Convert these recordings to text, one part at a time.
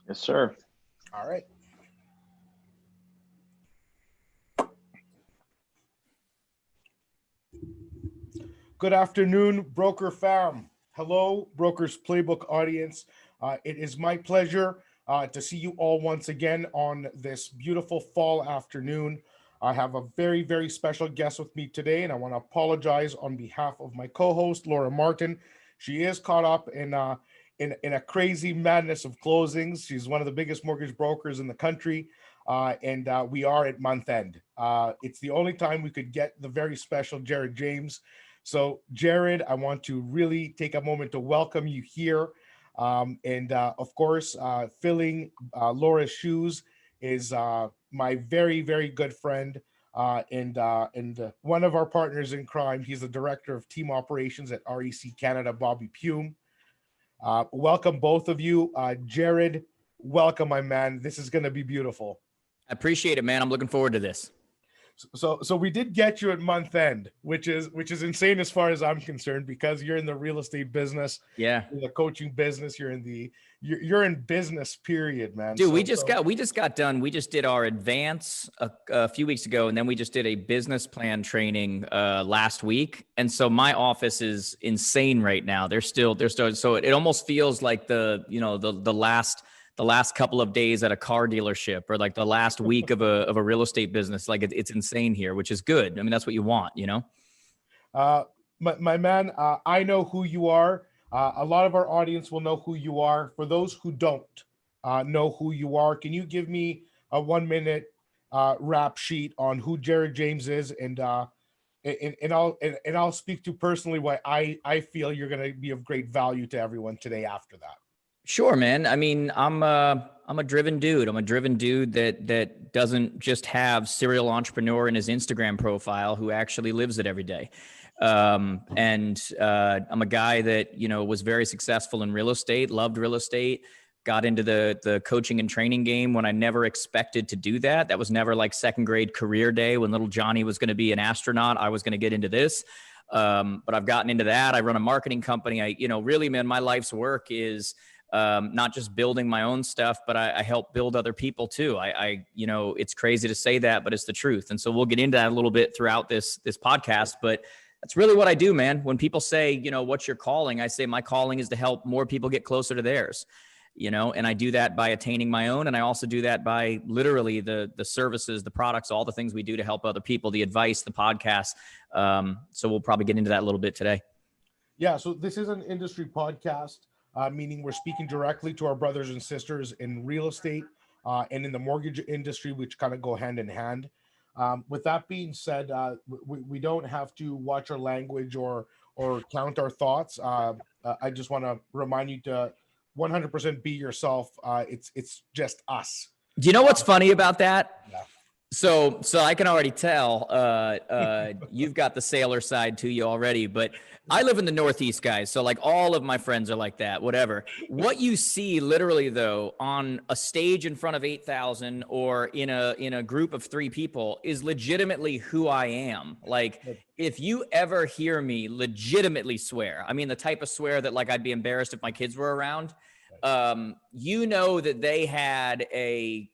Yes, sir. All right. Good afternoon, Broker Fam. Hello, Brokers Playbook audience. It is my pleasure to see you all once again on this beautiful fall afternoon. I have a very, very special guest with me today, and I want to apologize on behalf of my co-host, Laura Martin. She is caught up in a crazy madness of closings. She's one of the biggest mortgage brokers in the country, and we are at month end. It's the only time we could get the very special Jared James. So, Jared, I want to really take a moment to welcome you here. And of course, filling Laura's shoes is my very, very good friend and one of our partners in crime. He's the director of team operations at REC Canada, Bobby Pume. Welcome, both of you. Jared, welcome, my man. This is going to be beautiful. I appreciate it, man. I'm looking forward to this. So we did get you at month end, which is insane as far as I'm concerned, because you're in the real estate business, Yeah, in the coaching business, you're in business, period, man. dude. We just got done. We just did our advance a few weeks ago, and then we just did a business plan training last week. And so my office is insane right now. They're still so it almost feels like the last couple of days at a car dealership, or like the last week of a real estate business. Like it's insane here, which is good. I mean, that's what you want, you know? My man, I know who you are. A lot of our audience will know who you are. For those who don't know who you are, can you give me a 1 minute rap sheet on who Jared James is, and I'll speak to personally why I feel you're going to be of great value to everyone today after that. Sure, man. I mean, I'm a driven dude. I'm a driven dude that doesn't just have serial entrepreneur in his Instagram profile, who actually lives it every day. I'm a guy that, was very successful in real estate, loved real estate, got into the coaching and training game when I never expected to do that. That was never like second grade career day when little Johnny was going to be an astronaut. I was going to get into this. But I've gotten into that. I run a marketing company. Really, man, my life's work is not just building my own stuff, but I help build other people too. It's crazy to say that, but it's the truth. And so we'll get into that a little bit throughout this podcast, but that's really what I do, man. When people say, what's your calling? I say my calling is to help more people get closer to theirs, and I do that by attaining my own. And I also do that by literally the services, the products, all the things we do to help other people, the advice, the podcast. So we'll probably get into that a little bit today. Yeah. So this is an industry podcast. Meaning we're speaking directly to our brothers and sisters in real estate and in the mortgage industry, which kind of go hand in hand. With that being said, we don't have to watch our language or count our thoughts. I just want to remind you to 100% be yourself. It's just us. Do you know what's funny about that? Yeah. So I can already tell you've got the sailor side to you already, but I live in the Northeast, guys. So like all of my friends are like that, whatever. What you see literally though on a stage in front of 8,000 or in a group of 3 people is legitimately who I am. Like if you ever hear me legitimately swear, I mean the type of swear that like I'd be embarrassed if my kids were around, that they had a,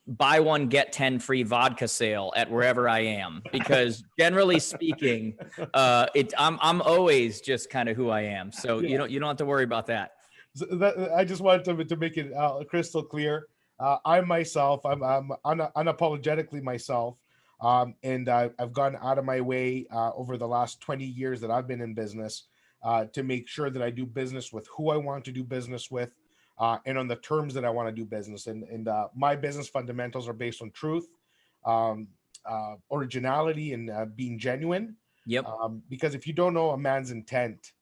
buy one, get 10 free vodka sale at wherever I am, because generally speaking, I'm always just kind of who I am. So you don't have to worry about that. So I just wanted to make it crystal clear. I'm myself. I'm unapologetically myself. And I've gone out of my way over the last 20 years that I've been in business to make sure that I do business with who I want to do business with. And on the terms that I want to do business. And my business fundamentals are based on truth, originality, and being genuine. Yep. Because if you don't know a man's intent,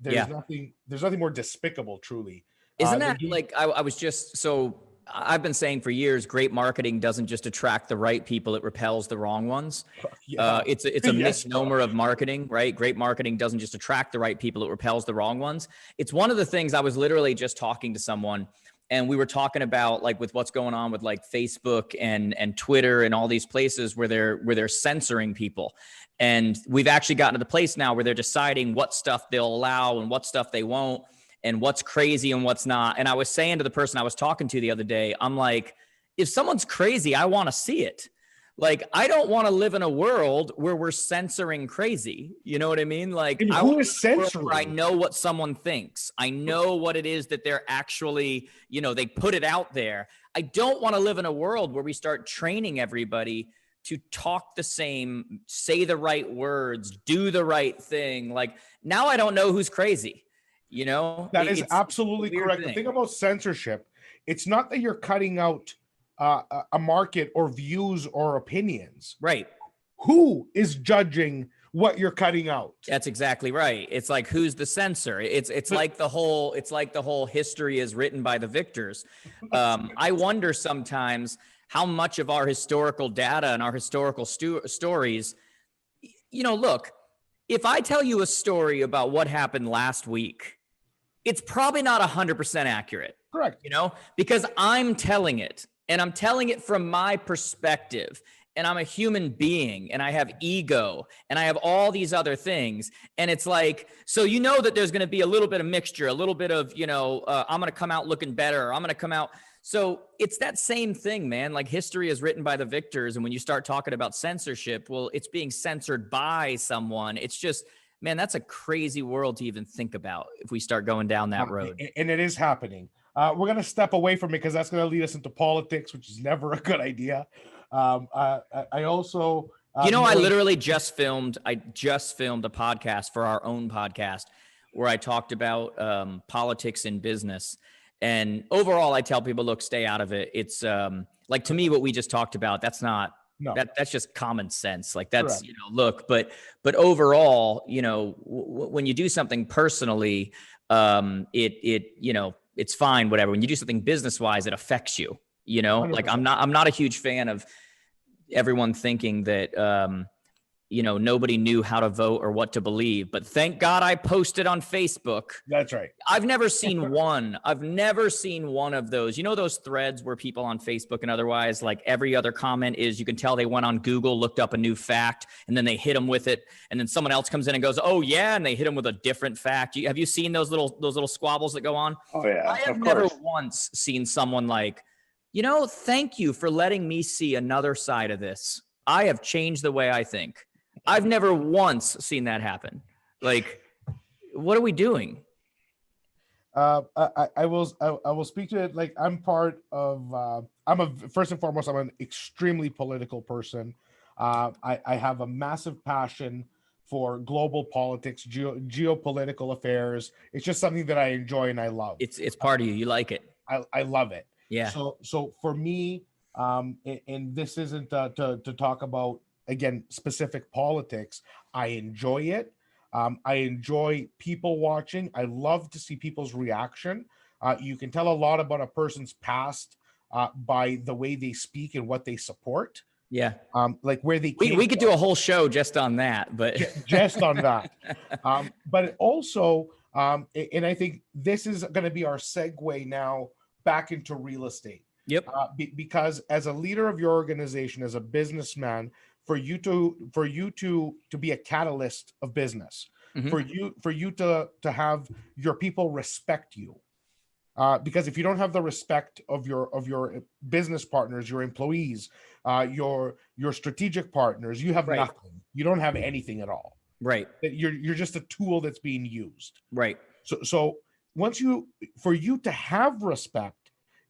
there's nothing more despicable, truly. Isn't that like, I was just, so I've been saying for years, great marketing doesn't just attract the right people, it repels the wrong ones. It's a misnomer of marketing, right? Great marketing doesn't just attract the right people, it repels the wrong ones. It's one of the things. I was literally just talking to someone, and we were talking about like with what's going on with like Facebook and Twitter and all these places where they're censoring people. And we've actually gotten to the place now where they're deciding what stuff they'll allow and what stuff they won't. and what's crazy and what's not. And I was saying to the person I was talking to the other day, I'm like, if someone's crazy, I want to see it. Like, I don't want to live in a world where we're censoring crazy. You know what I mean? Like, And I who want is a world where I censoring? know what someone thinks. I know what it is that they're actually, they put it out there. I don't want to live in a world where we start training everybody to talk the same, say the right words, do the right thing. Like, now I don't know who's crazy. That is It's a absolutely weird correct. The thing. thing about censorship, it's not that you're cutting out a market or views or opinions. Right. Who is judging what you're cutting out? That's exactly right. It's like, who's the censor? It's like the whole history is written by the victors. I wonder sometimes how much of our historical data and our historical stories, look, if I tell you a story about what happened last week, it's probably not 100% accurate. Correct. Because I'm telling it, and I'm telling it from my perspective, and I'm a human being, and I have ego, and I have all these other things. And it's like, so that there's going to be a little bit of mixture, a little bit of, I'm going to come out looking better, or I'm going to come out. So it's that same thing, man. Like, history is written by the victors. And when you start talking about censorship, well, it's being censored by someone. It's just, man, that's a crazy world to even think about if we start going down that road. And it is happening. We're going to step away from it because that's going to lead us into politics, which is never a good idea. I also, I literally just filmed a podcast for our own podcast where I talked about politics in business. And overall, I tell people, look, stay out of it. It's like, to me, what we just talked about, that's not, no, that's just common sense. Like, that's, look, but overall, when you do something personally, it's fine, whatever. When you do something business-wise, it affects you, like 100%. I'm not a huge fan of everyone thinking that, nobody knew how to vote or what to believe, but thank God I posted on Facebook. That's right. I've never seen one. I've never seen one of those. Those threads where people on Facebook and otherwise, like, every other comment is, you can tell they went on Google, looked up a new fact, and then they hit them with it. And then someone else comes in and goes, oh yeah. And they hit them with a different fact. Have you seen those little squabbles that go on? Oh yeah. I have never once seen someone like, thank you for letting me see another side of this. I have changed the way I think. I've never once seen that happen. Like, what are we doing? I will speak to it. Like, I'm part of, first and foremost, I'm an extremely political person. I have a massive passion for global politics, geopolitical affairs. It's just something that I enjoy and I love. It's part of you. You like it. I love it. Yeah. So for me, and this isn't to talk about, again, specific politics. I enjoy it. I enjoy people watching. I love to see people's reaction. You can tell a lot about a person's past by the way they speak and what they support. Yeah. Like where they we could do a whole show just on that, but just on that. But it also, and I think this is going to be our segue now back into real estate. Yep. Because as a leader of your organization, as a businessman, for you to be a catalyst of business, mm-hmm. for you to have your people respect you, because if you don't have the respect of your business partners, your employees, your strategic partners, you have nothing. You don't have anything at all. Right. You're just a tool that's being used. Right. So for you to have respect,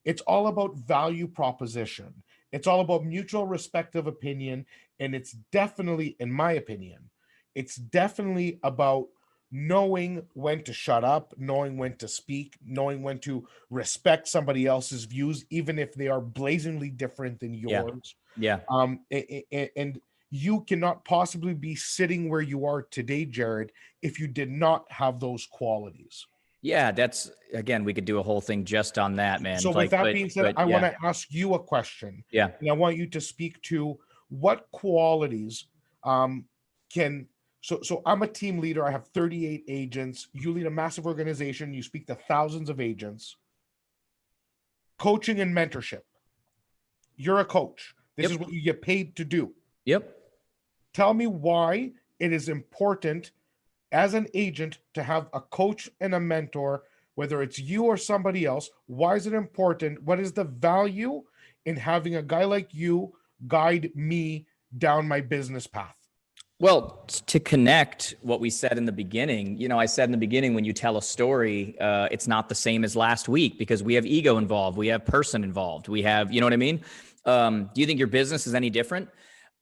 it's all about value proposition. It's all about mutual respect of opinion. And it's definitely, in my opinion, it's definitely about knowing when to shut up, knowing when to speak, knowing when to respect somebody else's views, even if they are blazingly different than yours. Yeah. And you cannot possibly be sitting where you are today, Jared, if you did not have those qualities. Yeah, that's, again, we could do a whole thing just on that, man. So with that being said, I want to ask you a question. Yeah. And I want you to speak to what qualities so I'm a team leader. I have 38 agents. You lead a massive organization. You speak to thousands of agents. Coaching and mentorship. You're a coach. This is what you get paid to do. Yep. Tell me why it is important as an agent to have a coach and a mentor whether it's you or somebody else, why is it important? What is the value in having a guy like you guide me down my business path? Well, to connect what we said in the beginning, I said in the beginning, when you tell a story, it's not the same as last week because we have ego involved. We have person involved. We have, you know what I mean? Do you think your business is any different?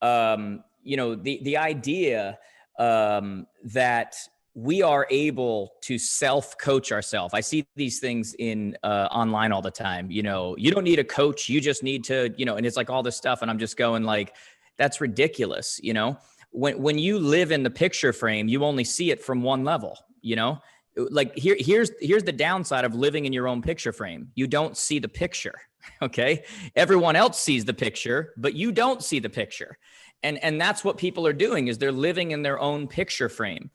The idea that we are able to self-coach ourselves. I see these things in online all the time. You don't need a coach. You just need to, and it's like all this stuff. And I'm just going like, that's ridiculous. When you live in the picture frame, you only see it from one level, like here's the downside of living in your own picture frame. You don't see the picture. Okay. Everyone else sees the picture, but you don't see the picture. And that's what people are doing is they're living in their own picture frame.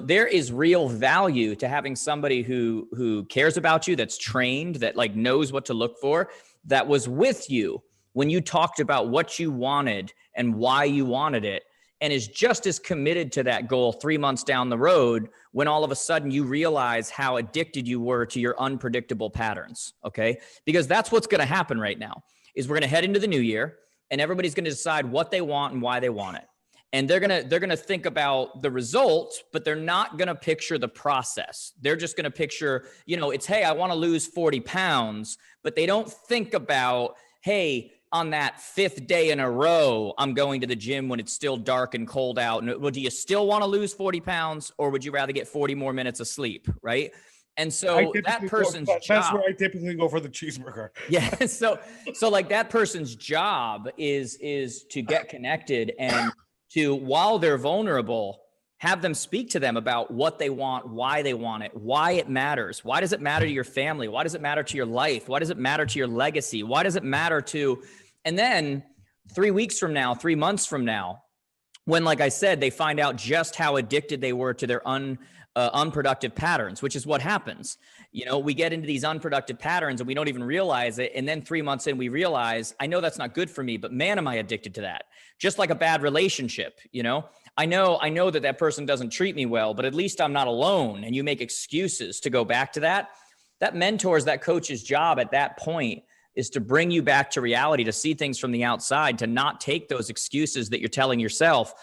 There is real value to having somebody who cares about you, that's trained, that like knows what to look for, that was with you when you talked about what you wanted and why you wanted it, and is just as committed to that goal 3 months down the road when all of a sudden you realize how addicted you were to your unpredictable patterns, okay? Because that's what's gonna happen right now, is we're gonna head into the new year and everybody's gonna decide what they want and why they want it. And they're gonna think about the results, but they're not gonna picture the process. They're just gonna picture, it's, hey, I wanna lose 40 pounds, but they don't think about, hey, on that 5th day in a row, I'm going to the gym when it's still dark and cold out. And well, do you still want to lose 40 pounds or would you rather get 40 more minutes of sleep? Right. And so that person's job. That's where I typically go for the cheeseburger. Yeah. So like that person's job is to get connected and to, while they're vulnerable, have them speak to them about what they want, why they want it, why it matters. Why does it matter to your family? Why does it matter to your life? Why does it matter to your legacy? Why does it matter to, and then 3 weeks from now, 3 months from now, when, like I said, they find out just how addicted they were to their unproductive patterns, which is what happens. We get into these unproductive patterns and we don't even realize it. And then 3 months in, we realize, I know that's not good for me, but man, am I addicted to that. Just like a bad relationship, I know that person doesn't treat me well, but at least I'm not alone. And you make excuses to go back to that. That mentor's, that coach's job at that point is to bring you back to reality, to see things from the outside, to not take those excuses that you're telling yourself,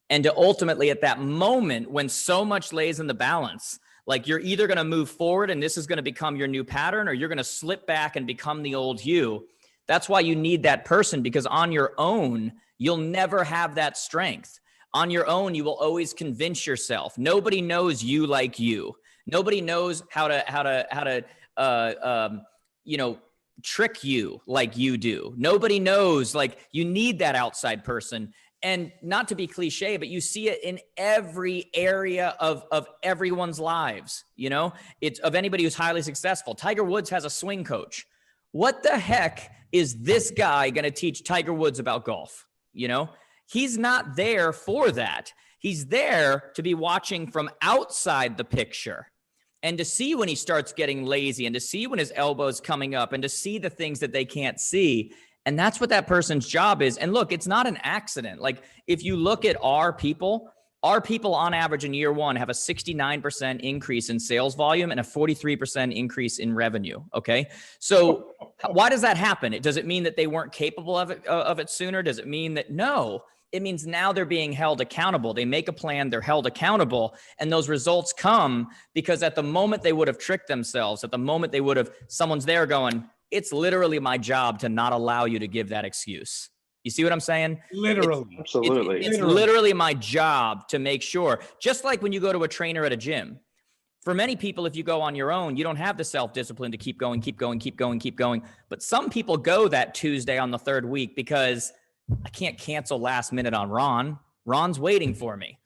and to ultimately at that moment when so much lays in the balance, like you're either going to move forward and this is going to become your new pattern, or you're going to slip back and become the old you. That's why you need that person, because on your own, you'll never have that strength. On your own, you will always convince yourself. Nobody knows you like you. Nobody knows how to trick you like you do. Nobody knows, like, you need that outside person. And not to be cliche, but you see it in every area of everyone's lives. It's of anybody who's highly successful. Tiger Woods has a swing coach. What the heck is this guy going to teach Tiger Woods about golf? He's not there for that. He's there to be watching from outside the picture and to see when he starts getting lazy and to see when his elbow's coming up and to see the things that they can't see. And that's what that person's job is. And look, it's not an accident. Like, if you look at our people on average in year one have a 69% increase in sales volume and a 43% increase in revenue. Okay. So why does that happen? Does it mean that they weren't capable of it sooner? Does it mean that? No, it means now they're being held accountable. They make a plan, they're held accountable, and those results come because at the moment they would have tricked themselves, at the moment they would have, someone's there going, it's literally my job to not allow you to give that excuse. You see what I'm saying? Literally. Absolutely. It's literally my job to make sure, just like when you go to a trainer at a gym. For many people, if you go on your own, you don't have the self-discipline to keep going. But some people go that Tuesday on the 3rd week because I can't cancel last minute on Ron. Ron's waiting for me,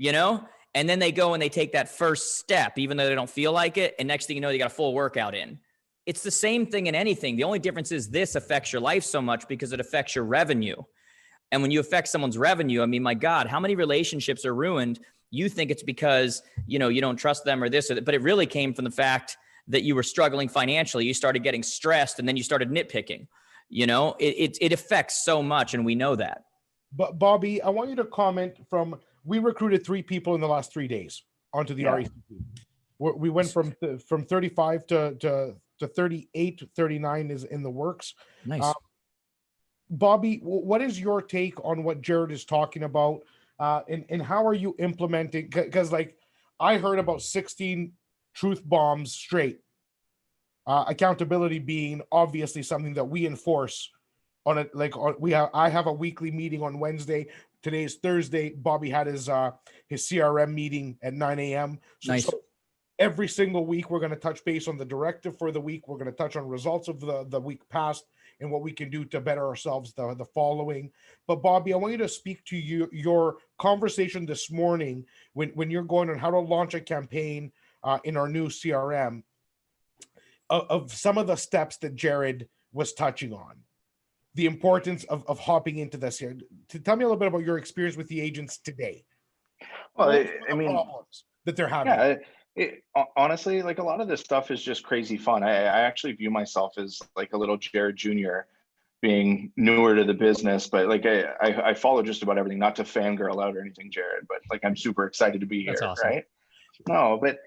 And then they go and they take that first step, even though they don't feel like it. And next thing you know, they got a full workout in. It's the same thing in anything. The only difference is this affects your life so much because it affects your revenue. And when you affect someone's revenue, I mean, my God, how many relationships are ruined? You think it's because, you don't trust them or this, but it really came from the fact that you were struggling financially. You started getting stressed and then you started nitpicking. It affects so much, and we know that. But Bobby, I want you to comment we recruited 3 people in the last 3 days onto the RECP. We went from 35 to 38, 39 is in the works. Nice. Bobby, what is your take on what Jared is talking about? And how are you implementing? Because like I heard about 16 truth bombs straight. Accountability being obviously something that we enforce on it. Like I have a weekly meeting on Wednesday. Today is Thursday. Bobby had his CRM meeting at 9 a.m. Nice. So every single week we're going to touch base on the directive for the week. We're going to touch on results of the week past and what we can do to better ourselves the following. But Bobby, I want you to speak to your conversation this morning when you're going on how to launch a campaign in our new CRM of some of the steps that Jared was touching on. The importance of hopping into this here. To tell me a little bit about your experience with the agents today. Well, I mean, problems that they're having. yeah, honestly, like a lot of this stuff is just crazy fun. I actually view myself as like a little Jared Jr. being newer to the business, but like I follow just about everything, not to fangirl out or anything, Jared, but like I'm super excited to be here, That's awesome. right? No, but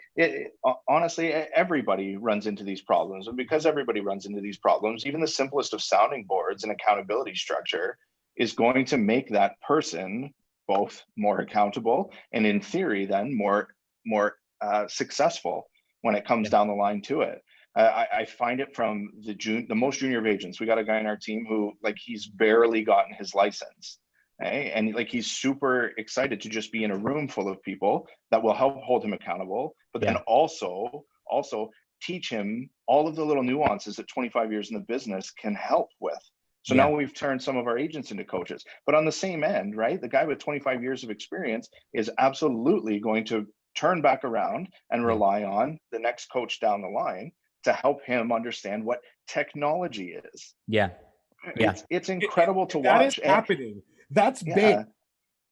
honestly, everybody runs into these problems. And because everybody runs into these problems, even the simplest of sounding boards and accountability structure is going to make that person both more accountable and in theory then more successful when it comes down the line to it. I find it from the most junior of agents. We got a guy in our team who like he's barely gotten his license. Okay? And like he's super excited to just be in a room full of people that will help hold him accountable, but then also teach him all of the little nuances that 25 years in the business can help with. So now we've turned some of our agents into coaches. But on the same end, right, the guy with 25 years of experience is absolutely going to turn back around and rely on the next coach down the line to help him understand what technology is. It's incredible to watch. That is happening. That's big.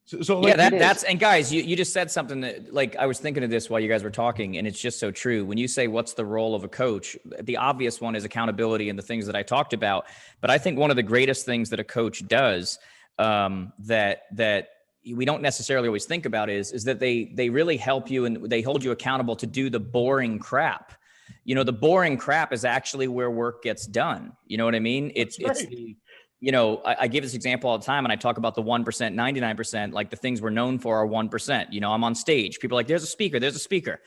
So like, that's and guys, you just said something that like I was thinking of this while you guys were talking, and it's just so true. When you say what's the role of a coach, the obvious one is accountability and the things that I talked about. But I think one of the greatest things that a coach does that we don't necessarily always think about is that they really help you and they hold you accountable to do the boring crap. You know, the boring crap is actually where work gets done. You know what I mean? It's the, you know, I give this example all the time and I talk about the 1%, 99%, like the things we're known for are 1%. You know, I'm on stage. People are like, there's a speaker.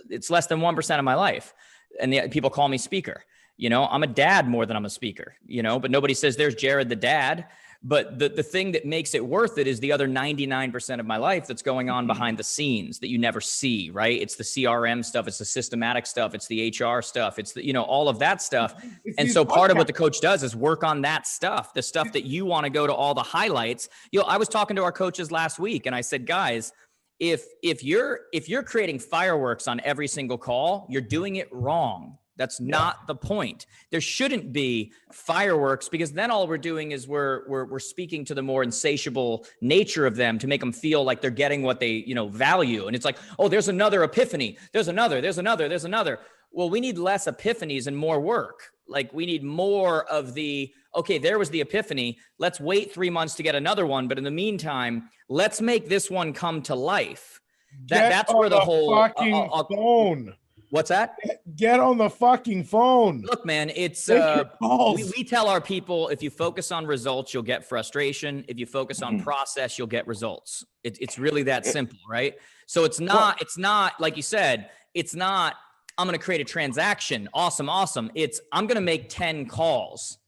It's less than 1% of my life. And people call me speaker. You know, I'm a dad more than I'm a speaker, you know, but nobody says there's Jared the dad. But the thing that makes it worth it is the other 99% of my life that's going on behind the scenes that you never see, right? It's the CRM stuff. It's the systematic stuff. It's the HR stuff. It's the, you know, all of that stuff. And so part of what the coach does is work on that stuff, the stuff that you want to go to all the highlights. You know, I was talking to our coaches last week and I said, guys, if you're creating fireworks on every single call, you're doing it wrong. That's not the point. There shouldn't be fireworks because then all we're doing is we're speaking to the more insatiable nature of them to make them feel like they're getting what they, you know, value. And it's like, oh, there's another epiphany. There's another. Well, we need less epiphanies and more work. Like we need more of the, okay, there was the epiphany. Let's wait 3 months to get another one. But in the meantime, let's make this one come to life. That's where the whole fucking phone. What's that? Get on the fucking phone. Look, man, it's we tell our people if you focus on results, you'll get frustration. If you focus on process, you'll get results. It's really that simple, right? So it's not like you said, it's not I'm going to create a transaction. Awesome. It's I'm going to make 10 calls.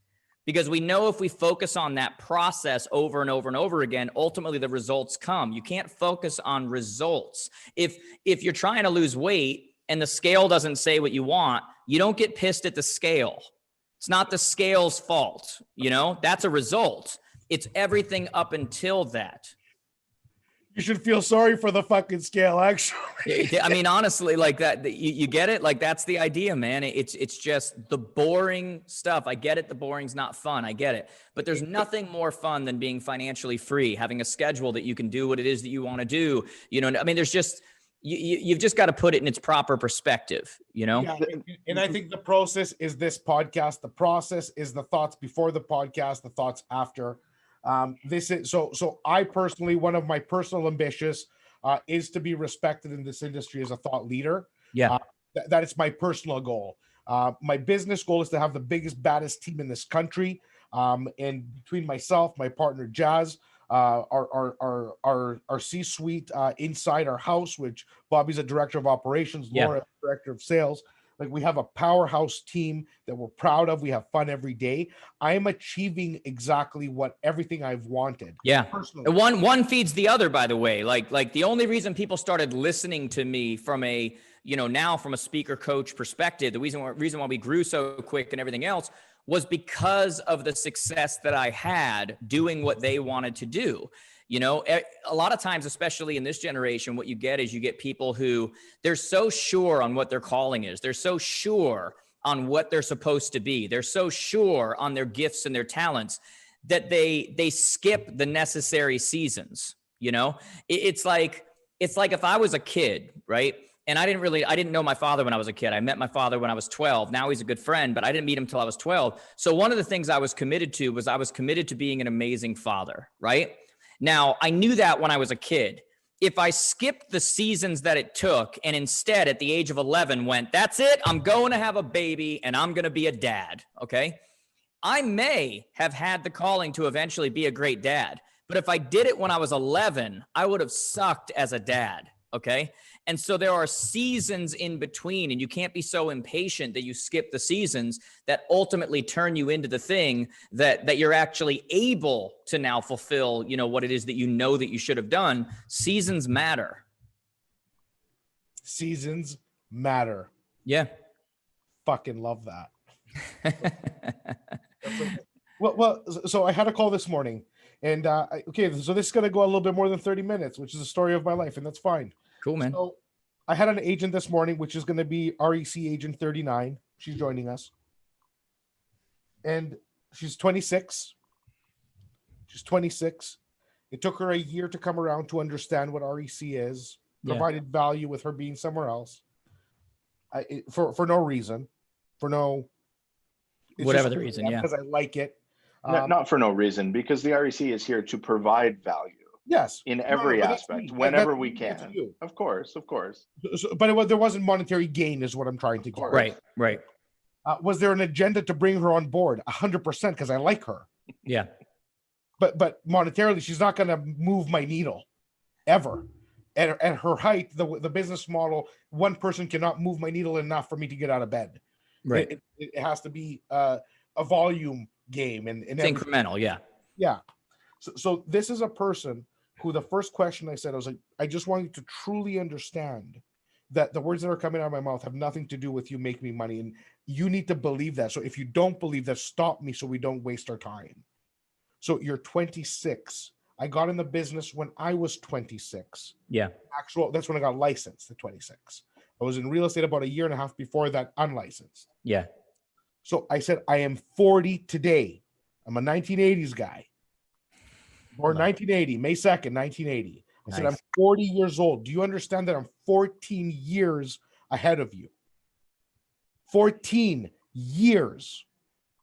Because we know if we focus on that process over and over and over again, ultimately the results come. You can't focus on results. If you're trying to lose weight and the scale doesn't say what you want, you don't get pissed at the scale. It's not the scale's fault. You know, that's a result. It's everything up until that. You should feel sorry for the fucking scale, actually. I mean, honestly, like that, you get it? Like that's the idea, man. It's just the boring stuff. I get it. The boring's not fun. I get it. But there's nothing more fun than being financially free, having a schedule that you can do what it is that you want to do. You know, I mean, there's just, you've just got to put it in its proper perspective, you know? Yeah, and I think the process is this podcast. The process is the thoughts before the podcast, the thoughts after. This is so I personally, one of my personal ambitions is to be respected in this industry as a thought leader. Yeah. That is my personal goal. My business goal is to have the biggest, baddest team in this country. And between myself, my partner Jazz, our C-suite inside our house, which Bobby's a director of operations, Yeah. Laura, director of sales. Like, we have a powerhouse team that we're proud of. We have fun every day. I am achieving exactly what everything I've wanted. Yeah. Personally. One feeds the other, by the way. Like the only reason people started listening to me from a, now from a speaker coach perspective, the reason why we grew so quick and everything else was because of the success that I had doing what they wanted to do. A lot of times, especially in this generation, what you get is you get people who they're so sure on what their calling is. They're so sure on what they're supposed to be. They're so sure on their gifts and their talents that they skip the necessary seasons. It's like if I was a kid, right? And I didn't know my father when I was a kid. I met my father when I was 12. Now he's a good friend, but I didn't meet him till I was 12. So one of the things I was committed to was I was committed to being an amazing father, right? Now, I knew that when I was a kid. If I skipped the seasons that it took and instead at the age of 11 went, that's it, I'm going to have a baby and I'm going to be a dad, okay? I may have had the calling to eventually be a great dad, but if I did it when I was 11, I would have sucked as a dad, okay? And so there are seasons in between, and you can't be so impatient that you skip the seasons that ultimately turn you into the thing that you're actually able to now fulfill, what it is that that you should have done. Seasons matter. Seasons matter. Yeah. Fucking love that. Well, so I had a call this morning, and okay, so this is going to go a little bit more than 30 minutes, which is the story of my life, and that's fine. Cool, man. So I had an agent this morning, which is going to be REC agent 39. She's joining us, and she's 26. She's 26. It took her a year to come around to understand what REC is. Provided value with her being somewhere else, for no reason, whatever the reason, because I like it. Not for no reason, because the REC is here to provide value. Yes, in every aspect, whenever we can. Of course. But there wasn't monetary gain, is what I'm trying to get. Right. Was there an agenda to bring her on board? 100%, because I like her. Yeah. But monetarily, she's not going to move my needle, ever. At her height, the business model, one person cannot move my needle enough for me to get out of bed. Right. It has to be a volume game, and it's incremental. Yeah. So this is a person who, the first question I said, I was like, I just want you to truly understand that the words that are coming out of my mouth have nothing to do with you making me money, and you need to believe that. So if you don't believe that, stop me so we don't waste our time. So you're 26. I got in the business when I was 26. Yeah. That's when I got licensed at 26. I was in real estate about a year and a half before that, unlicensed. Yeah. So I said, I am 40 today. I'm a 1980s guy. Or 1980, May 2nd, 1980. I said, I'm 40 years old. Do you understand that I'm 14 years ahead of you? 14 years.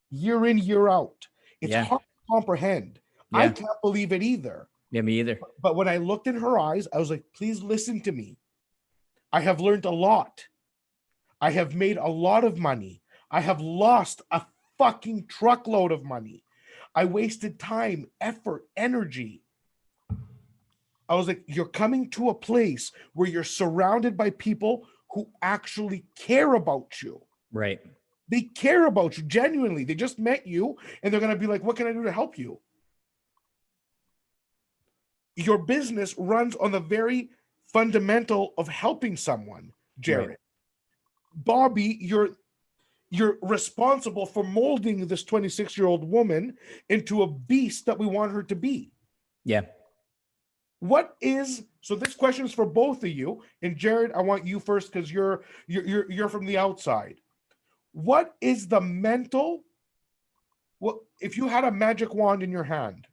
Year in, year out. It's hard to comprehend. Yeah. I can't believe it either. Yeah, me either. But when I looked in her eyes, I was like, please listen to me. I have learned a lot. I have made a lot of money. I have lost a fucking truckload of money. I wasted time, effort, energy. I was like, you're coming to a place where you're surrounded by people who actually care about you. Right. They care about you genuinely. They just met you and they're going to be like, what can I do to help you? Your business runs on the very fundamental of helping someone, Jared. Right. Bobby, you're responsible for molding this 26-year-old woman into a beast that we want her to be. Yeah. So this question is for both of you, and Jared, I want you first because you're from the outside. What is the mental? Well, if you had a magic wand in your hand,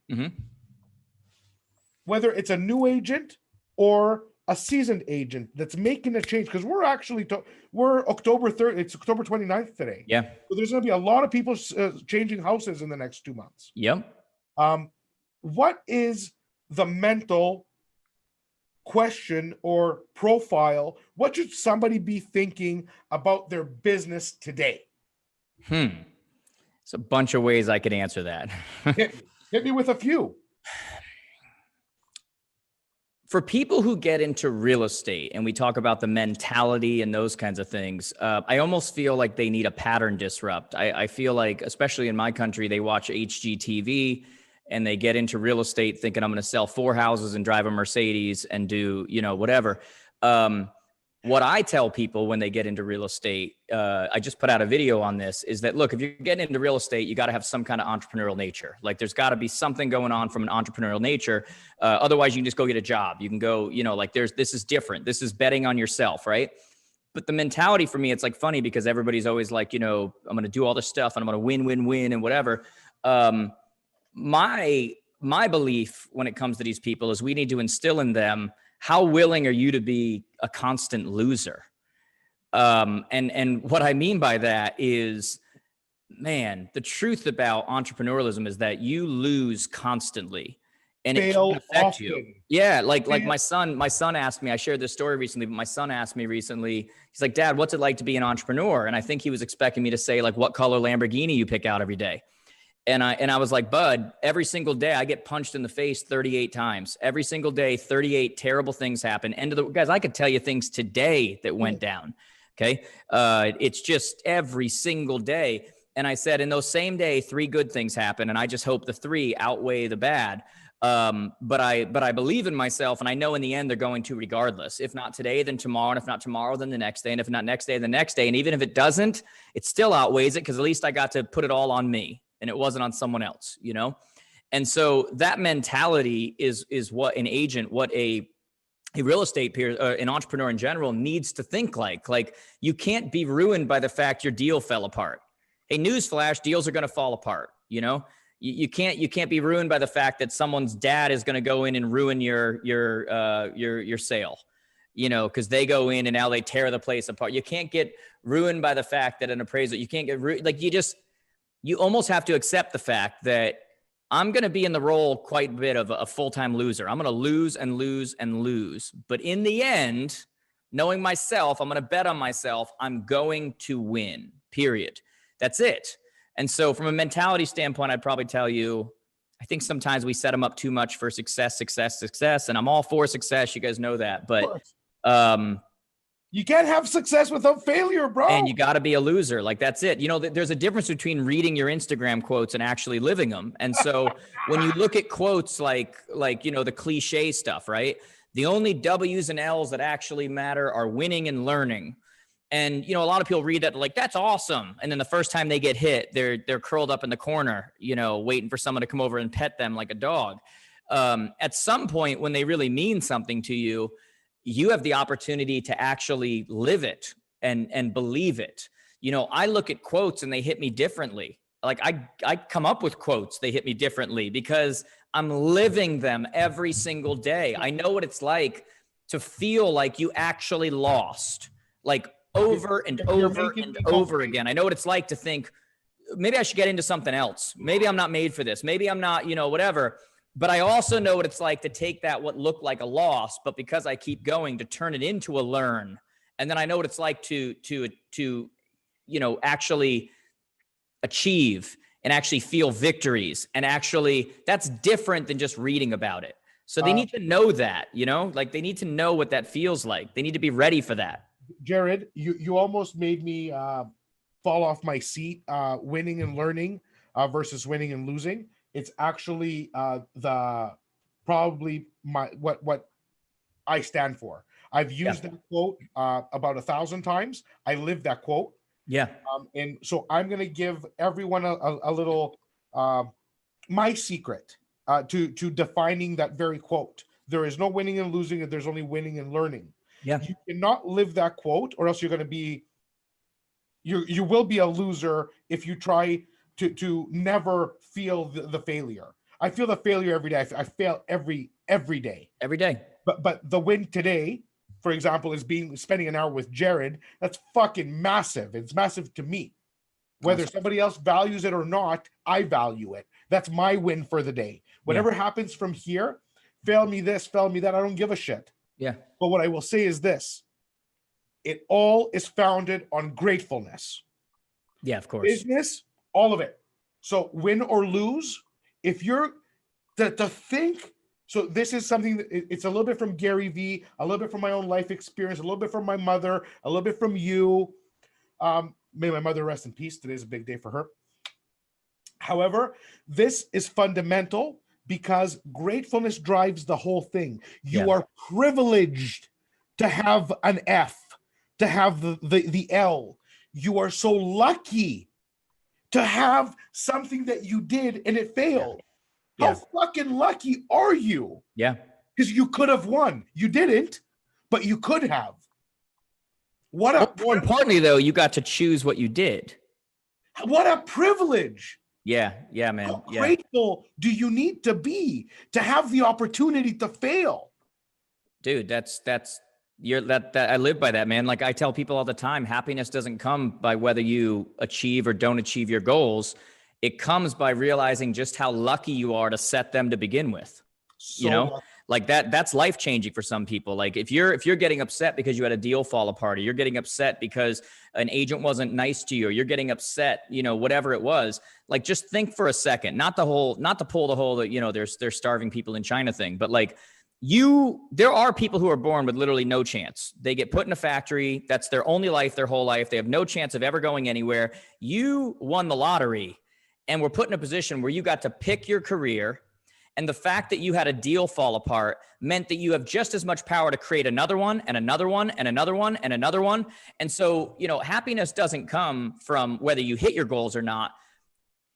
whether it's a new agent or a seasoned agent that's making a change, because we're actually we're October 3rd, it's October 29th today. Yeah. So there's going to be a lot of people changing houses in the next 2 months. Yep. What is the mental question or profile, what should somebody be thinking about their business today? It's a bunch of ways I could answer that. Hit me with a few. For people who get into real estate and we talk about the mentality and those kinds of things, I almost feel like they need a pattern disrupt. I feel like, especially in my country, they watch HGTV and they get into real estate thinking I'm going to sell 4 houses and drive a Mercedes and do, whatever. What I tell people when they get into real estate, I just put out a video on this, is that, look, if you're getting into real estate, you got to have some kind of entrepreneurial nature. Like there's got to be something going on from an entrepreneurial nature. Otherwise you can just go get a job. You can go, this is different. This is betting on yourself, right? But the mentality for me, it's like funny because everybody's always like, I'm going to do all this stuff and I'm going to win and whatever. My belief when it comes to these people is we need to instill in them, how willing are you to be a constant loser? And what I mean by that is, man, the truth about entrepreneurialism is that you lose constantly and it can affect you. Yeah. Like my son asked me, I shared this story recently, but my son asked me recently, he's like, Dad, what's it like to be an entrepreneur? And I think he was expecting me to say like, what color Lamborghini you pick out every day. And I was like, Bud, every single day I get punched in the face 38 times. Every single day, 38 terrible things happen. Guys, I could tell you things today that went down. Okay. It's just every single day. And I said, in those same day, 3 good things happen. And I just hope the 3 outweigh the bad. But I believe in myself and I know in the end they're going to regardless. If not today, then tomorrow. And if not tomorrow, then the next day. And if not next day, the next day. And even if it doesn't, it still outweighs it because at least I got to put it all on me. And it wasn't on someone else, And so that mentality is what an agent, what a real estate peer, an entrepreneur in general needs to think like. Like you can't be ruined by the fact your deal fell apart. Hey, newsflash, deals are going to fall apart. You can't be ruined by the fact that someone's dad is going to go in and ruin your sale. Because they go in and now they tear the place apart. You can't get ruined by the fact that an appraisal. You can't get you almost have to accept the fact that I'm going to be in the role quite a bit of a full-time loser. I'm going to lose and lose and lose. But in the end, knowing myself, I'm going to bet on myself. I'm going to win, period. That's it. And so from a mentality standpoint, I'd probably tell you, I think sometimes we set them up too much for success. And I'm all for success. You guys know that. But you can't have success without failure, bro. And you got to be a loser. Like that's it. There's a difference between reading your Instagram quotes and actually living them. And so when you look at quotes like, the cliche stuff, right? The only W's and L's that actually matter are winning and learning. And, a lot of people read that like, that's awesome. And then the first time they get hit, they're curled up in the corner, waiting for someone to come over and pet them like a dog. At some point when they really mean something to you, you have the opportunity to actually live it and believe it. I look at quotes and they hit me differently. Like I come up with quotes, they hit me differently because I'm living them every single day. I know what it's like to feel like you actually lost, like over and over and over again. I know what it's like to think, maybe I should get into something else. Maybe I'm not made for this. Maybe I'm not, whatever. But I also know what it's like to take that, what looked like a loss, but because I keep going, to turn it into a learn. And then I know what it's like to actually achieve and actually feel victories. And actually that's different than just reading about it. So they need to know that, like they need to know what that feels like. They need to be ready for that. Jared, you almost made me fall off my seat, winning and learning versus winning and losing. It's actually probably what I stand for. I've used that quote about 1,000 times. I live that quote. Yeah. And so I'm going to give everyone a little my secret to defining that very quote. There is no winning and losing, there's only winning and learning. Yeah. You cannot live that quote, or else you're going to be you will be a loser if you try to never feel the failure. I feel the failure every day. I fail every day. Every day. But the win today, for example, is spending an hour with Jared. That's fucking massive. It's massive to me. Whether somebody else values it or not, I value it. That's my win for the day. Whatever happens from here, fail me this, fail me that, I don't give a shit. Yeah. But what I will say is this: it all is founded on gratefulness. Yeah, of course. Business, all of it. So win or lose, if you're to think. So this is something that it's a little bit from Gary Vee, a little bit from my own life experience, a little bit from my mother, a little bit from you. May my mother rest in peace. Today's a big day for her. However, this is fundamental because gratefulness drives the whole thing. You are privileged to have an F, to have the L. You are so lucky to have something that you did and it failed. How fucking lucky are you? Yeah. Because you could have won. You didn't, but you could have. More importantly, though, you got to choose what you did. What a privilege. Yeah, man. How grateful do you need to be to have the opportunity to fail? Dude, I live by that, man. Like I tell people all the time, happiness doesn't come by whether you achieve or don't achieve your goals. It comes by realizing just how lucky you are to set them to begin with. Like that's life changing for some people. Like if you're getting upset because you had a deal fall apart, or you're getting upset because an agent wasn't nice to you, or you're getting upset, whatever it was, like just think for a second, not to pull the whole that, there's starving people in China thing, but like there are people who are born with literally no chance. They get put in a factory. That's their only life, their whole life. They have no chance of ever going anywhere. You won the lottery and were put in a position where you got to pick your career. And the fact that you had a deal fall apart meant that you have just as much power to create another one and another one and another one and another one. And so, happiness doesn't come from whether you hit your goals or not.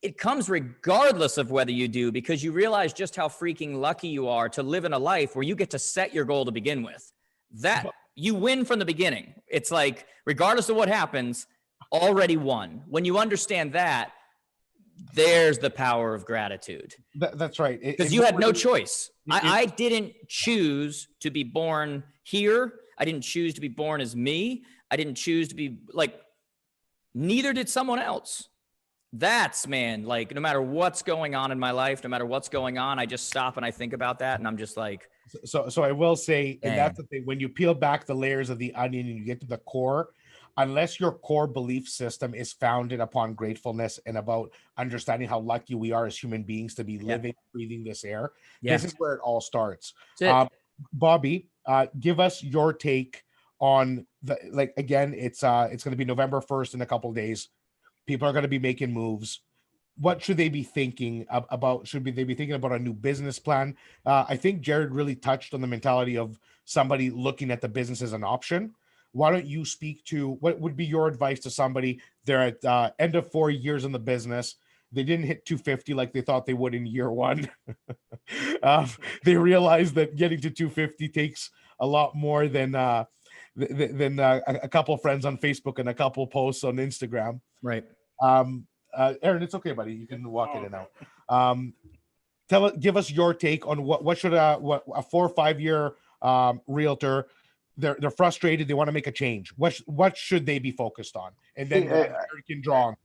It comes regardless of whether you do, because you realize just how freaking lucky you are to live in a life where you get to set your goal to begin with. That you win from the beginning. It's like, regardless of what happens, already won. When you understand that, there's the power of gratitude. That's right. Because you had no choice. I didn't choose to be born here. I didn't choose to be born as me. I didn't choose to be like, neither did someone else. That's, man, like no matter what's going on in my life, no matter what's going on, I just stop and I think about that. And I'm just like, so I will say, and that's the thing, when you peel back the layers of the onion and you get to the core, unless your core belief system is founded upon gratefulness and about understanding how lucky we are as human beings to be living, breathing this air, this is where it all starts. Bobby, give us your take on again, it's going to be November 1st in a couple of days. People are going to be making moves. What should they be thinking about? Should they be thinking about a new business plan? I think Jared really touched on the mentality of somebody looking at the business as an option. Why don't you speak to what would be your advice to somebody? They're at end of 4 years in the business. They didn't hit 250 like they thought they would in year one. They realized that getting to 250 takes a lot more than a couple of friends on Facebook and a couple of posts on Instagram. Right. Aaron, it's okay, buddy. You can walk in and out. Give us your take on what should a 4 or 5 year realtor. They're frustrated. They want to make a change. What should they be focused on? And then Aaron can draw on.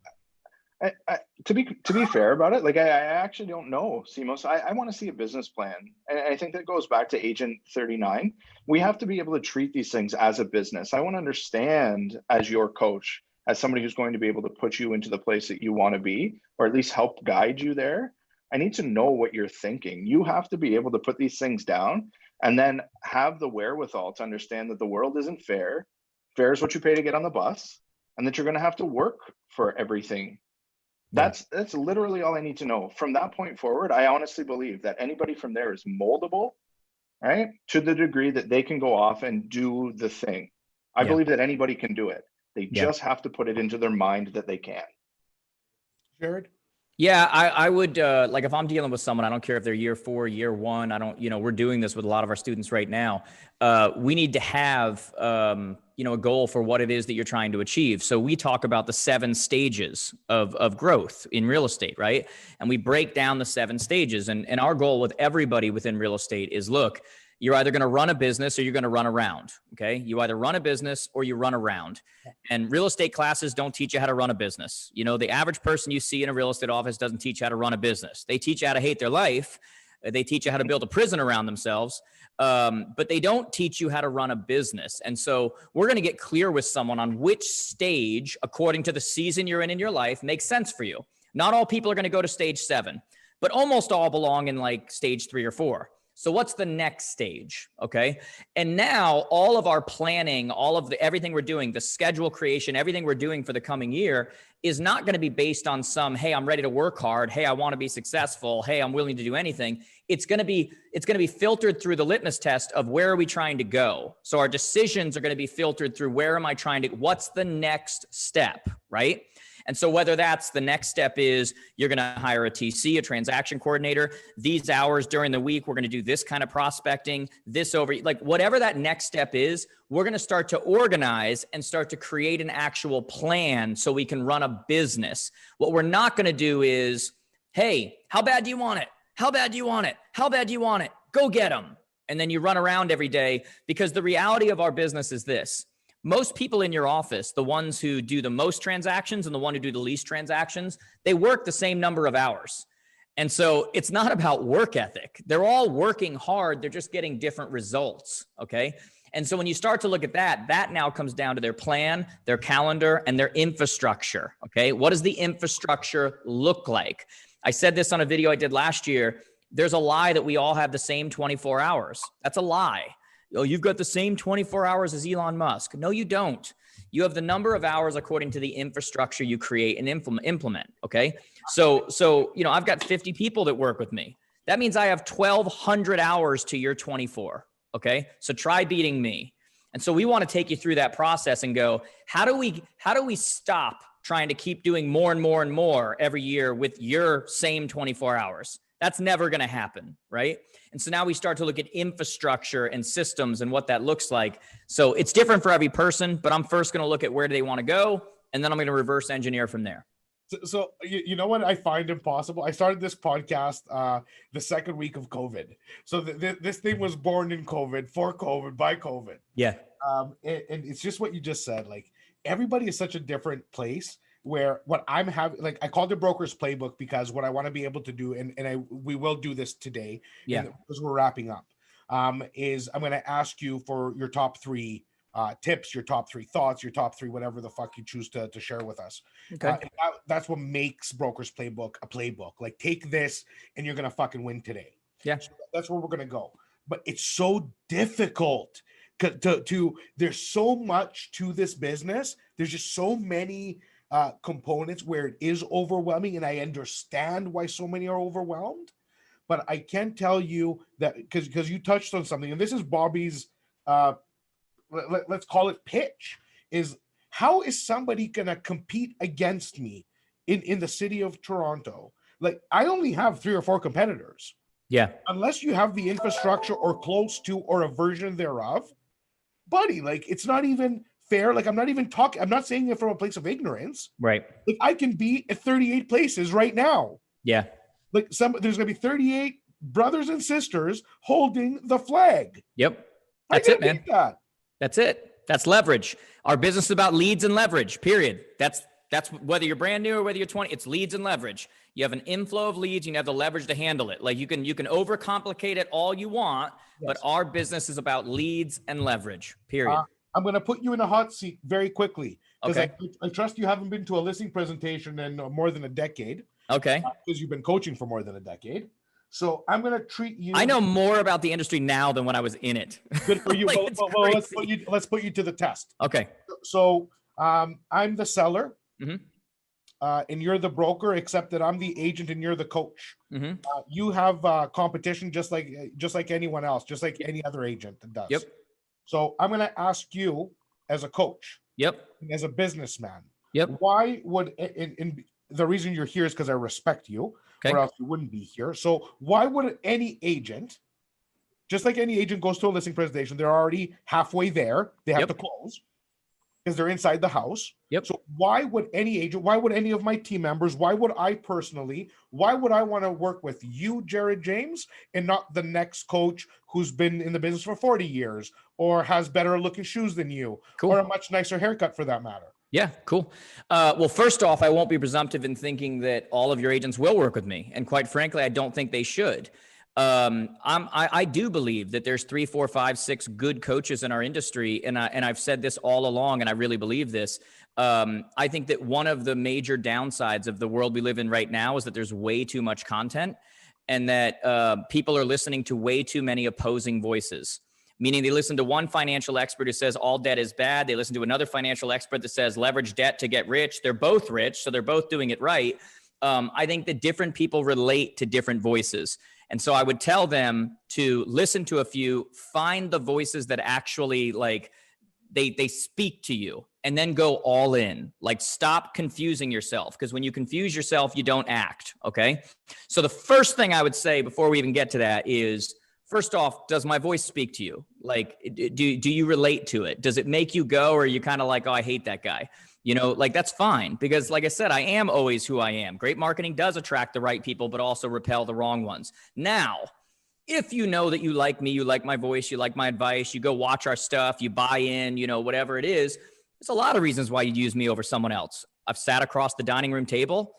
To be fair about it, like I actually don't know, Simos. I want to see a business plan, and I think that goes back to Agent 39. We have to be able to treat these things as a business. I want to understand, as your coach, as somebody who's going to be able to put you into the place that you want to be, or at least help guide you there. I need to know what you're thinking. You have to be able to put these things down and then have the wherewithal to understand that the world isn't fair. Fair is what you pay to get on the bus, and that you're going to have to work for everything. That's literally all I need to know. From that point forward, I honestly believe that anybody from there is moldable, right? To the degree that they can go off and do the thing. I believe that anybody can do it. They just have to put it into their mind that they can. Jared? Yeah, I would, like if I'm dealing with someone, I don't care if they're year 4, year 1, we're doing this with a lot of our students right now. We need to have, a goal for what it is that you're trying to achieve. So we talk about the 7 stages of growth in real estate, right? And we break down the 7 stages. And our goal with everybody within real estate is, look, you're either going to run a business or you're going to run around. Okay. You either run a business or you run around. And real estate classes don't teach you how to run a business. The average person you see in a real estate office doesn't teach you how to run a business. They teach you how to hate their life. They teach you how to build a prison around themselves. but they don't teach you how to run a business. And so we're going to get clear with someone on which stage, according to the season you're in your life, makes sense for you. Not all people are going to go to stage 7, but almost all belong in like stage 3 or 4. So what's the next stage? Okay. And now all of our planning, everything we're doing, the schedule creation, everything we're doing for the coming year is not going to be based on some, hey, I'm ready to work hard. Hey, I want to be successful. Hey, I'm willing to do anything. It's going to be filtered through the litmus test of where are we trying to go? So our decisions are going to be filtered through what's the next step, right? And so whether that's the next step is you're going to hire a TC, a transaction coordinator, these hours during the week, we're going to do this kind of prospecting, whatever that next step is, we're going to start to organize and start to create an actual plan so we can run a business. What we're not going to do is, hey, how bad do you want it? How bad do you want it? How bad do you want it? Go get them. And then you run around every day, because the reality of our business is this. Most people in your office, the ones who do the most transactions and the one who do the least transactions, they work the same number of hours. And so it's not about work ethic. They're all working hard. They're just getting different results. Okay. And so when you start to look at that now comes down to their plan, their calendar, and their infrastructure. Okay. What does the infrastructure look like? I said this on a video I did last year. There's a lie that we all have the same 24 hours. That's a lie. Oh, you've got the same 24 hours as Elon Musk. No, you don't. You have the number of hours according to the infrastructure you create and implement. Okay. So, I've got 50 people that work with me. That means I have 1,200 hours to your 24. Okay. So try beating me. And so we want to take you through that process and go, how do we stop trying to keep doing more and more and more every year with your same 24 hours? That's never going to happen, right? And so now we start to look at infrastructure and systems and what that looks like. So it's different for every person, but I'm first going to look at where do they want to go, and then I'm going to reverse engineer from there. So you know what I find impossible? I started this podcast the second week of COVID. So this thing was born in COVID, for COVID, by COVID. Yeah. And it's just what you just said. Like, everybody is such a different place. Where what I'm having, like, I called it Broker's Playbook because what I want to be able to do, and we will do this today, because we're wrapping up, is I'm going to ask you for your top 3 tips, your top 3 thoughts, your top 3 whatever the fuck you choose to share with us. Okay. That's what makes Broker's Playbook a playbook. Like, take this and you're going to fucking win today. Yeah. So that's where we're going to go. But it's so difficult to there's so much to this business. There's just so many components where it is overwhelming, and I understand why so many are overwhelmed, but I can tell you that because you touched on something, and this is Bobby's let's call it pitch, is how is somebody gonna compete against me in the city of Toronto? Like, I only have 3 or 4 competitors. Yeah. Unless you have the infrastructure or close to or a version thereof, buddy, like, it's not even fair. Like, I'm not saying it from a place of ignorance. Right. Like, I can be at 38 places right now. Yeah. Like, there's going to be 38 brothers and sisters holding the flag. Yep. That's it, man. That's it. That's leverage. Our business is about leads and leverage, period. That's whether you're brand new or whether you're 20, it's leads and leverage. You have an inflow of leads, and you have the leverage to handle it. Like, you can overcomplicate it all you want, yes, but our business is about leads and leverage, period. I'm going to put you in a hot seat very quickly, because okay, I trust you haven't been to a listing presentation in more than a decade. Okay. Because you've been coaching for more than a decade. So I'm going to treat you. I know more about the industry now than when I was in it. Good for you. Like, well, let's put you to the test. Okay. So I'm the seller, mm-hmm, and you're the broker, except that I'm the agent and you're the coach. Mm-hmm. You have competition just like anyone else, just like any other agent that does. Yep. So I'm going to ask you as a coach. Yep. As a businessman. Yep. Why would, and the reason you're here is because I respect you, okay, or else you wouldn't be here. So why would any agent, just like any agent goes to a listing presentation, they're already halfway there. They have yep, to close because they're inside the house. Yep. So why would any agent, why would any of my team members, why would I want to work with you, Jared James, and not the next coach who's been in the business for 40 years or has better looking shoes than you, cool, or a much nicer haircut for that matter? Yeah, cool. Well, first off, I won't be presumptive in thinking that all of your agents will work with me. And quite frankly, I don't think they should. I do believe that there's 3, 4, 5, 6 good coaches in our industry. And I've said this all along, and I really believe this. I think that one of the major downsides of the world we live in right now is that there's way too much content, and that people are listening to way too many opposing voices. Meaning they listen to one financial expert who says all debt is bad. They listen to another financial expert that says leverage debt to get rich. They're both rich, so they're both doing it right. I think that different people relate to different voices. And so I would tell them to listen to a few, find the voices that actually like they speak to you, and then go all in. Like, stop confusing yourself, because when you confuse yourself, you don't act. Okay. So the first thing I would say before we even get to that is, first off, does my voice speak to you? Like, do you relate to it? Does it make you go, or are you kind of like, oh, I hate that guy? You know, like, that's fine, because like I said, I am always who I am. Great marketing does attract the right people, but also repel the wrong ones. Now, if you know that you like me, you like my voice, you like my advice, you go watch our stuff, you buy in, you know, whatever it is, there's a lot of reasons why you'd use me over someone else. I've sat across the dining room table,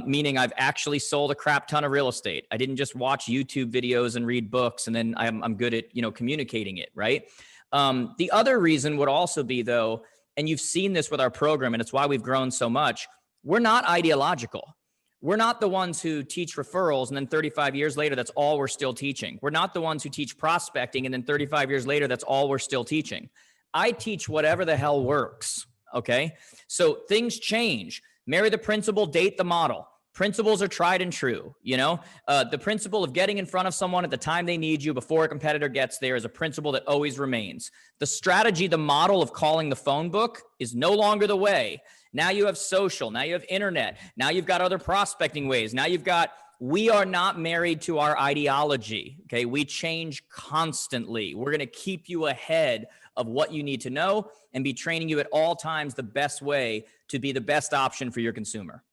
meaning I've actually sold a crap ton of real estate. I didn't just watch YouTube videos and read books, and then I'm good at, you know, communicating it, right? The other reason would also be, though, and you've seen this with our program, and it's why we've grown so much, we're not ideological. We're not the ones who teach referrals and then 35 years later, that's all we're still teaching. We're not the ones who teach prospecting and then 35 years later, that's all we're still teaching. I teach whatever the hell works, okay? So things change. Marry the principle, date the model. Principles are tried and true, you know? The principle of getting in front of someone at the time they need you before a competitor gets there is a principle that always remains. The strategy, the model of calling the phone book is no longer the way. Now you have social, now you have internet, now you've got other prospecting ways. Now you've got, we are not married to our ideology, okay? We change constantly. We're gonna keep you ahead of what you need to know and be training you at all times the best way to be the best option for your consumer.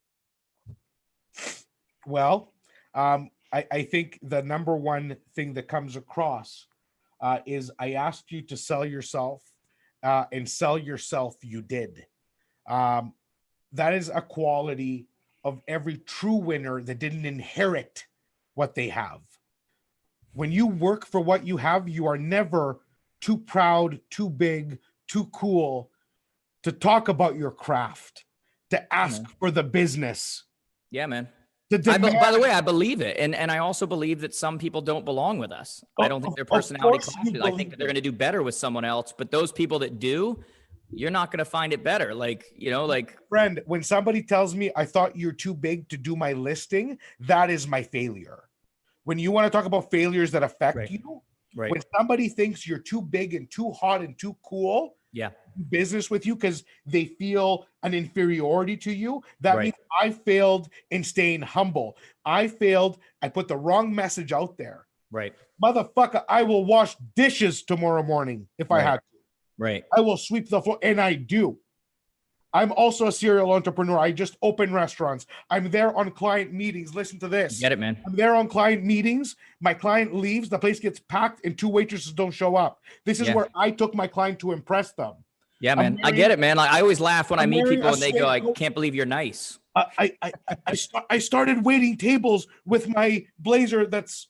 Well, I think the number one thing that comes across is I asked you to sell yourself, and sell yourself you did. That is a quality of every true winner that didn't inherit what they have. When you work for what you have, you are never too proud, too big, too cool to talk about your craft, to ask for the business. Yeah, man. By the way, I believe it. And I also believe that some people don't belong with us. I don't think their personality clashes. I think that they're going to do better with someone else. But those people that do, you're not going to find it better. Like, you know, like, friend, when somebody tells me I thought you're too big to do my listing, that is my failure. When you want to talk about failures that affect you, when somebody thinks you're too big and too hot and too cool, business with you because they feel an inferiority to you, that means I failed in staying humble. I put the wrong message out there. Motherfucker, I will wash dishes tomorrow morning if I had to. I will sweep the floor, and I do. I'm also a serial entrepreneur. I just open restaurants. I'm there on client meetings. Listen to this. Get it, man. I'm there on client meetings. My client leaves. The place gets packed and 2 waitresses don't show up. This is where I took my client to impress them. Yeah, man. I get it, man. Like, I always laugh when I meet people and they go, I can't believe you're nice. I started waiting tables with my blazer. That's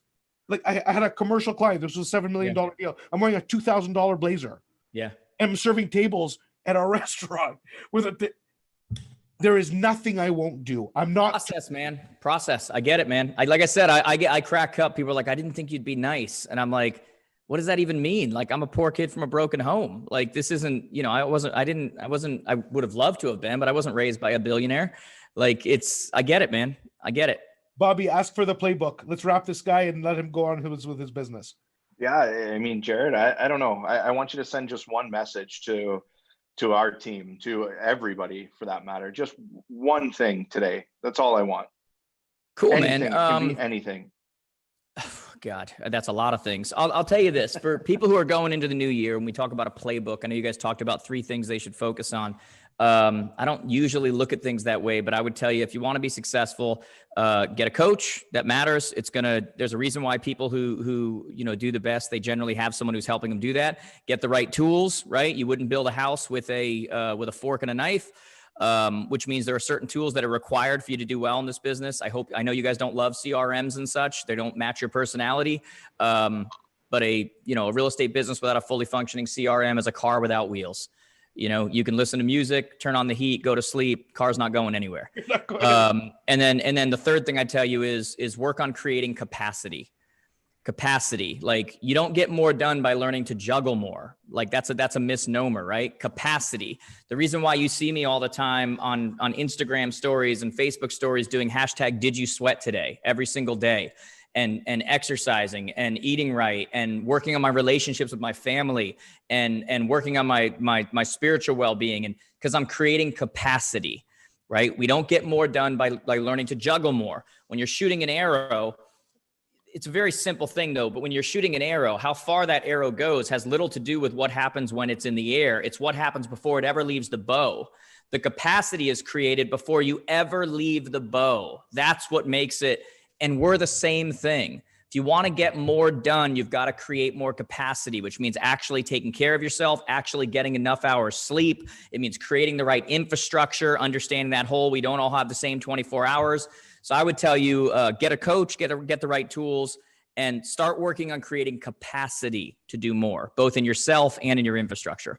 like, I had a commercial client. This was a $7 million deal. I'm wearing a $2,000 blazer. Yeah. And I'm serving tables at a restaurant with there is nothing I won't do. I'm not process, man. Process. I get it, man. Like I said, I crack up. People are like, I didn't think you'd be nice. And I'm like, what does that even mean? Like, I'm a poor kid from a broken home. Like, this isn't, you know, I would have loved to have been, but I wasn't raised by a billionaire. Like, I get it, man. I get it. Bobby, ask for the playbook. Let's wrap this guy and let him go on with his business. Yeah. I mean, Jared, I don't know. I want you to send just one message to our team, to everybody for that matter. Just one thing today. That's all I want. Cool, anything, man. It can be anything. God, that's a lot of things. I'll tell you this, for people who are going into the new year, when we talk about a playbook, I know you guys talked about 3 things they should focus on. I don't usually look at things that way, but I would tell you, if you want to be successful, get a coach. That matters. There's a reason why people who, you know, do the best, they generally have someone who's helping them do that. Get the right tools, right? You wouldn't build a house with a fork and a knife. which means there are certain tools that are required for you to do well in this business. I know you guys don't love CRMs and such. They don't match your personality. But a real estate business without a fully functioning CRM is a car without wheels. You can listen to music, turn on the heat, go to sleep, car's not going anywhere. And then the third thing I tell you is work on creating capacity. Like, you don't get more done by learning to juggle more. Like, that's a misnomer, right? Capacity. The reason why you see me all the time on Instagram stories and Facebook stories doing hashtag did you sweat today every single day, and exercising and eating right and working on my relationships with my family and working on my spiritual well-being, and because I'm creating capacity, right? We don't get more done by learning to juggle more. When you're shooting an arrow, it's a very simple thing though, but when you're shooting an arrow, how far that arrow goes has little to do with what happens when it's in the air. It's what happens before it ever leaves the bow. The capacity is created before you ever leave the bow. That's what makes it. And we're the same thing. If you want to get more done, you've got to create more capacity, which means actually taking care of yourself, actually getting enough hours sleep. It means creating the right infrastructure, understanding that whole, we don't all have the same 24 hours. So I would tell you, get a coach, get the right tools, and start working on creating capacity to do more, both in yourself and in your infrastructure.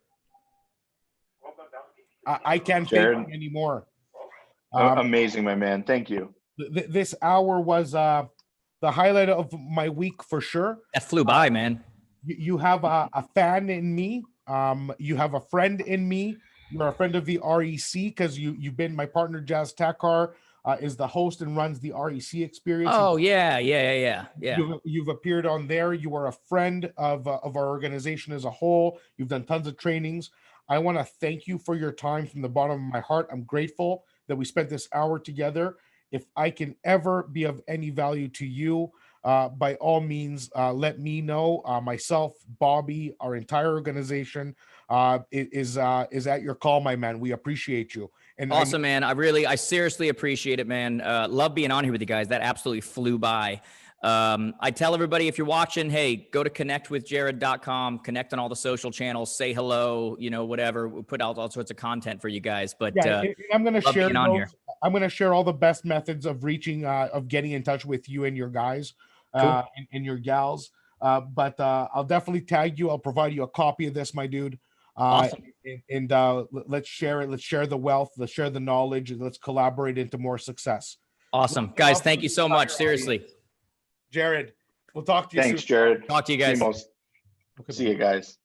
I can't thank you anymore. Amazing, my man. Thank you. This hour was the highlight of my week for sure. That flew by, man. You have a fan in me. You have a friend in me. You're a friend of the REC because you've been my partner. Jazz Takar is the host and runs the REC experience. Oh yeah. You've appeared on there. You are a friend of our organization as a whole. You've done tons of trainings. I want to thank you for your time from the bottom of my heart. I'm grateful that we spent this hour together. If I can ever be of any value to you, by all means, let me know. Myself, Bobby, our entire organization is at your call, my man. We appreciate you. And awesome, man. I seriously appreciate it, man. Love being on here with you guys. That absolutely flew by. I tell everybody, if you're watching, hey, go to connectwithjared.com, connect on all the social channels, say hello, whatever. We'll put out all sorts of content for you guys. But I'm going to share those. I'm going to share all the best methods of reaching, of getting in touch with you and your guys, cool. and your gals. But I'll definitely tag you. I'll provide you a copy of this, my dude. Awesome. And let's share it. Let's share the wealth. Let's share the knowledge, and let's collaborate into more success. Awesome, guys. Thank you so much. Seriously. Jared, we'll talk to you soon. Thanks, Jared. Talk to you guys. See you guys.